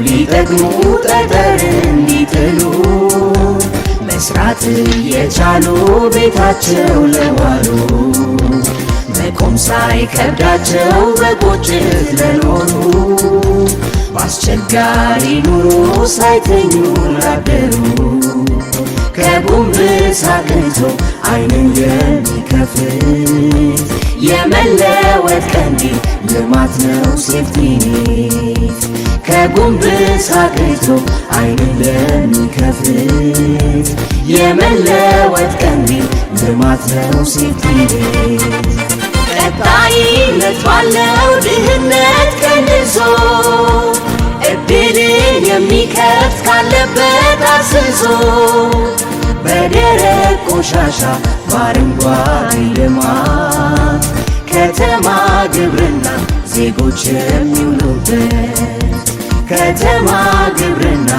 ሊጠግሙ ጠጠር እንዲጥሉ መስራት የቻሉ ቤታቸው ለዋሉ መቆም ሳይከብዳቸው በቁጭት ለኖሩ በአስቸጋሪ ኑሮ ሳይተኙ ላደሩ ከጉንብስ አቅንቶ ዓይንን የሚከፍት የመለወጥ ቀንዲል ልማት ነው ሴፍቲኔት ከጉንብስ አቅንቶ ዓይንን የሚከፍት የመለወጥ ቀንዲል ልማት ነው ሴፍቲኔት ቀጣይነት ባለው ድህነት ቀንሶ እድልን የሚከፍት ካለበት አስሶ በደረቅ ቆሻሻ በአረንጓዴ ልማት ከተማ ግብርና ዜጎች የሚውሉበት ከተማ ግብርና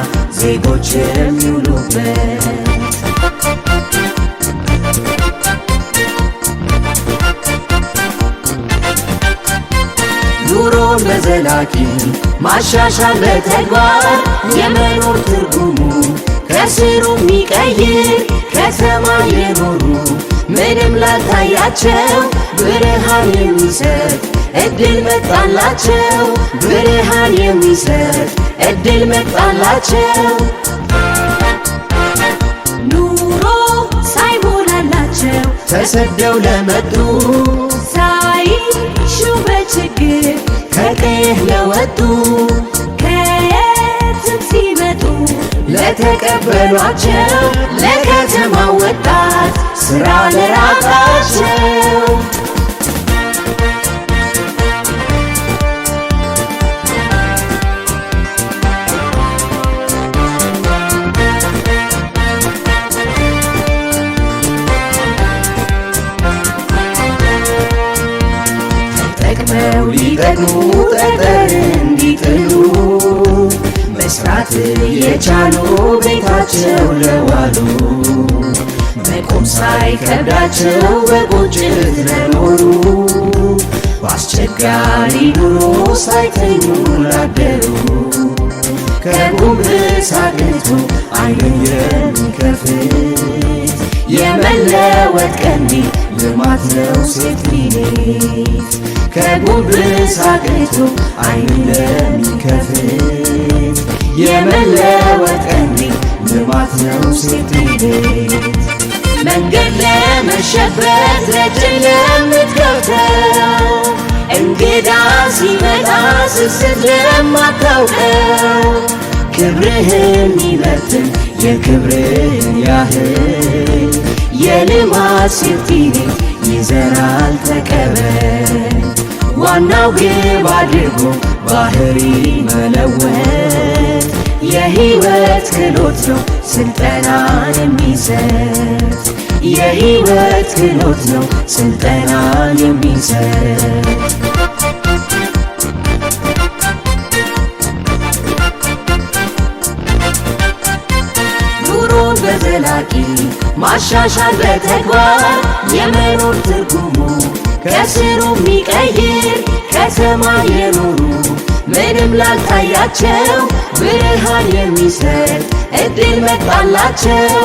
ዜጎች የሚውሉበት ኑሮን በዘላቂ ማሻሻል በተግባር የመኖር ትርጉሙ ከስሩ የሚቀይር ከተማ የኖሩ ምንም ላልታያቸው ብርሃን የሚሰጥ እድል መጣላቸው ብርሃን የሚሰጥ እድል መጣላቸው ኑሮ ሳይሞላላቸው ተሰደው ለመጡ ሳይሹ በችግር ከቀይህ ለወጡ ከየትም ሲመጡ ለተቀበሏቸው ለከተማ ወጣት ሥራ ለራቃቸው ተጠቅመው ሊጠግሙ ጠጠር እንዲጥሉ መስራት የቻሉ ቤታቸው ለዋሉ መቆም ሳይከብዳቸው በቁጭት ለኖሩ በአስቸጋሪ ኑሮ ሳይተኙ ላደሩ ከጉንብስ አቅንቶ ዓይንን የሚከፍት የመለወጥ ቀንዲል ልማት ነው ሴፍቲኔት ከጉንብስ አቅንቶ ዓይንን የሚከፍት የመለወጥ ቀንዲል ልማት ነው ሴፍቲኔት መንገድ ለመሸበት ደጅ ለምትከፍተው እንግዳ ሲመጣ ስስት ለማታውቀው ክብርህን ይበትን የክብርህን ያህል የልማት ሴፍቲኔት ይዘራል ተቀበል ዋናው ግብ አድርጎ ባህሪ መለወጥ የሕይወት ክህሎት ነው ስልጠናን የሚሰጥ የሕይወት ክህሎት ነው ስልጠናን የሚሰጥ ኑሮን በዘላቂ ማሻሻል በተግባር የመኖር ትርጉሙ ከስሩ የሚቀይር ከተማ የኖሩ ምንም ላልታያቸው ብርሃን የሚሰጥ እድል መጣላቸው